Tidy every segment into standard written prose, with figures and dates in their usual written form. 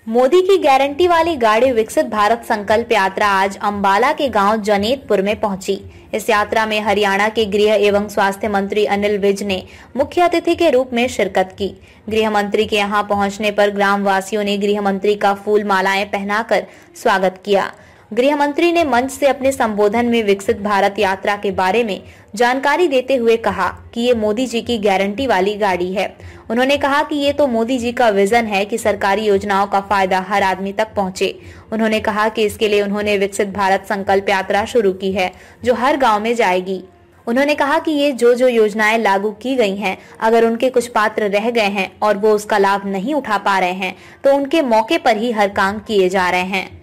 मोदी की गारंटी वाली गाड़ी विकसित भारत संकल्प यात्रा आज अंबाला के गांव जनेतपुर में पहुंची। इस यात्रा में हरियाणा के गृह एवं स्वास्थ्य मंत्री अनिल विज ने मुख्य अतिथि के रूप में शिरकत की। गृह मंत्री के यहां पहुंचने पर ग्राम वासियों ने गृह मंत्री का फूल मालाएं पहनाकर स्वागत किया। गृह मंत्री ने मंच से अपने संबोधन में विकसित भारत यात्रा के बारे में जानकारी देते हुए कहा कि ये मोदी जी की गारंटी वाली गाड़ी है। उन्होंने कहा कि ये तो मोदी जी का विजन है कि सरकारी योजनाओं का फायदा हर आदमी तक पहुंचे। उन्होंने कहा कि इसके लिए उन्होंने विकसित भारत संकल्प यात्रा शुरू की है, जो हर गांव में जाएगी। उन्होंने कहा कि ये जो योजनाएं लागू की गई हैं, अगर उनके कुछ पात्र रह गए हैं और वो उसका लाभ नहीं उठा पा रहे हैं, तो उनके मौके पर ही हर काम किए जा रहे हैं।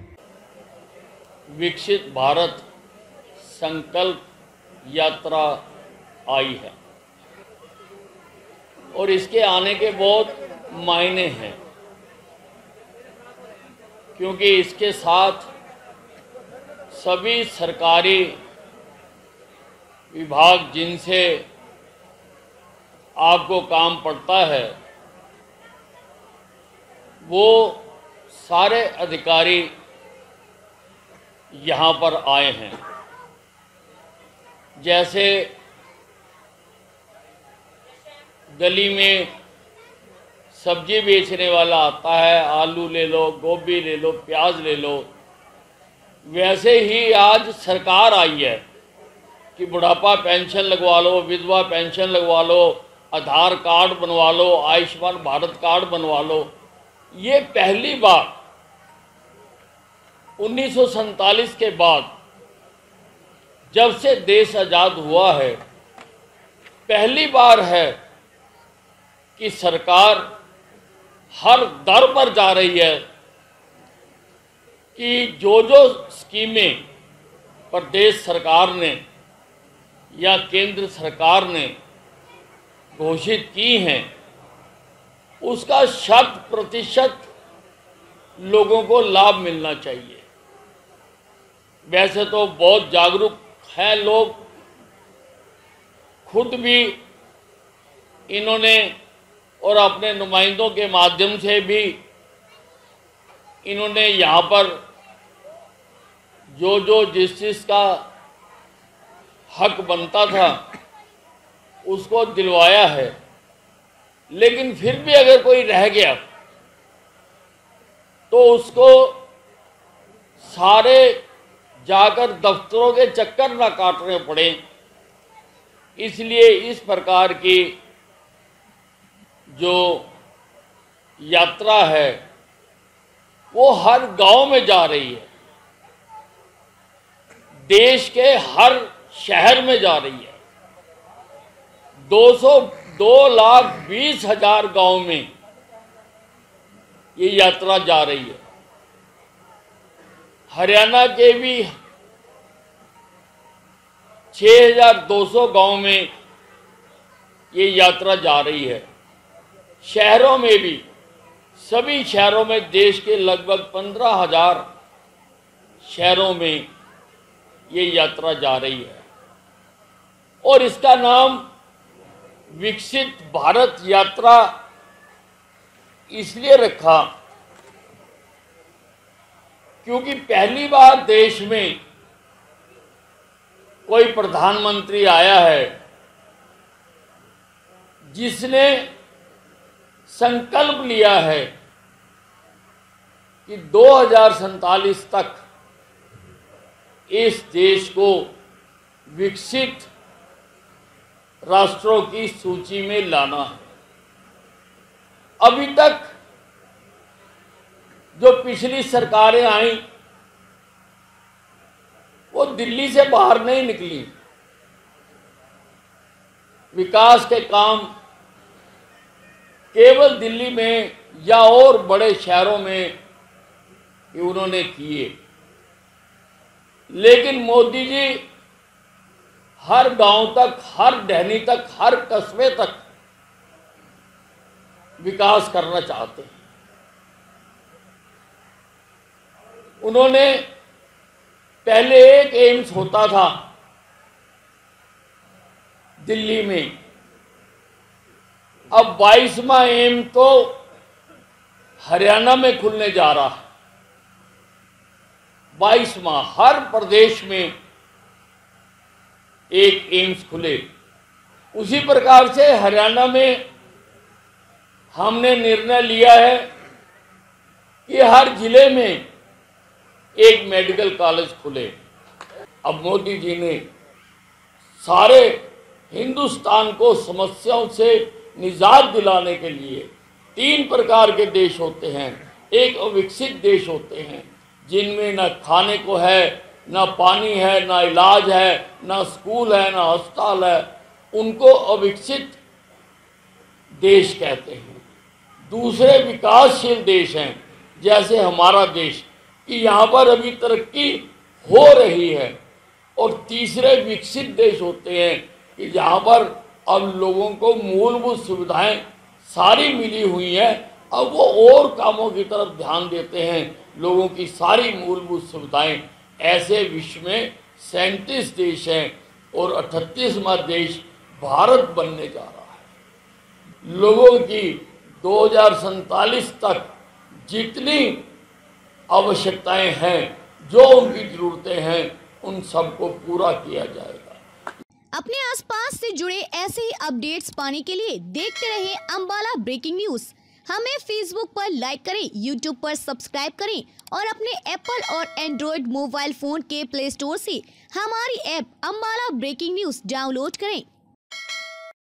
विकसित भारत संकल्प यात्रा आई है और इसके आने के बहुत मायने हैं, क्योंकि इसके साथ सभी सरकारी विभाग जिनसे आपको काम पड़ता है, वो सारे अधिकारी यहाँ पर आए हैं। जैसे गली में सब्जी बेचने वाला आता है, आलू ले लो, गोभी ले लो, प्याज ले लो, वैसे ही आज सरकार आई है कि बुढ़ापा पेंशन लगवा लो, विधवा पेंशन लगवा लो, आधार कार्ड बनवा लो, आयुष्मान भारत कार्ड बनवा लो। ये पहली बार 1947 के बाद जब से देश आज़ाद हुआ है, पहली बार है कि सरकार हर दर पर जा रही है कि जो स्कीमें प्रदेश सरकार ने या केंद्र सरकार ने घोषित की हैं, उसका 100% लोगों को लाभ मिलना चाहिए। वैसे तो बहुत जागरूक हैं लोग, खुद भी इन्होंने और अपने नुमाइंदों के माध्यम से भी इन्होंने यहाँ पर जो जिस का हक बनता था उसको दिलवाया है। लेकिन फिर भी अगर कोई रह गया तो उसको सारे जाकर दफ्तरों के चक्कर ना काटने पड़े, इसलिए इस प्रकार की जो यात्रा है वो हर गांव में जा रही है, देश के हर शहर में जा रही है। 2,20,000 गांव में ये यात्रा जा रही है। हरियाणा के भी 6,200 गांव में ये यात्रा जा रही है। शहरों में भी, सभी शहरों में, देश के लगभग 15,000 शहरों में ये यात्रा जा रही है। और इसका नाम विकसित भारत यात्रा इसलिए रखा क्योंकि पहली बार देश में कोई प्रधानमंत्री आया है जिसने संकल्प लिया है कि 2047 तक इस देश को विकसित राष्ट्रों की सूची में लाना है। अभी तक जो पिछली सरकारें आई वो दिल्ली से बाहर नहीं निकली। विकास के काम केवल दिल्ली में या और बड़े शहरों में उन्होंने किए, लेकिन मोदी जी हर गांव तक, हर ढहनी तक, हर कस्बे तक विकास करना चाहते हैं। उन्होंने पहले एक एम्स होता था दिल्ली में, अब 22वां एम तो हरियाणा में खुलने जा रहा है। 22 माह हर प्रदेश में एक एम्स खुले। उसी प्रकार से हरियाणा में हमने निर्णय लिया है कि हर जिले में एक मेडिकल कॉलेज खुले। अब मोदी जी ने सारे हिंदुस्तान को समस्याओं से निजात दिलाने के लिए 3 प्रकार के देश होते हैं। एक अविकसित देश होते हैं जिनमें न खाने को है, न पानी है, न इलाज है, न स्कूल है, न अस्पताल है, उनको अविकसित देश कहते हैं। दूसरे विकासशील देश हैं जैसे हमारा देश कि यहाँ पर अभी तरक्की हो रही है। और तीसरे विकसित देश होते हैं कि जहाँ पर अब लोगों को मूलभूत सुविधाएं सारी मिली हुई हैं, अब वो और कामों की तरफ ध्यान देते हैं। लोगों की सारी मूलभूत सुविधाएं, ऐसे विश्व में 37 देश हैं और 38वां देश भारत बनने जा रहा है। लोगों की 2047 तक जितनी आवश्यकताएं हैं, जो उनकी जरूरतें हैं, उन सबको पूरा किया जाएगा। अपने आसपास से जुड़े ऐसे ही अपडेट्स पाने के लिए देखते रहिए अंबाला ब्रेकिंग न्यूज। हमें फेसबुक पर लाइक करें, यूट्यूब पर सब्सक्राइब करें और अपने एप्पल और एंड्रॉयड मोबाइल फोन के प्ले स्टोर से हमारी app Ambala breaking news download करें।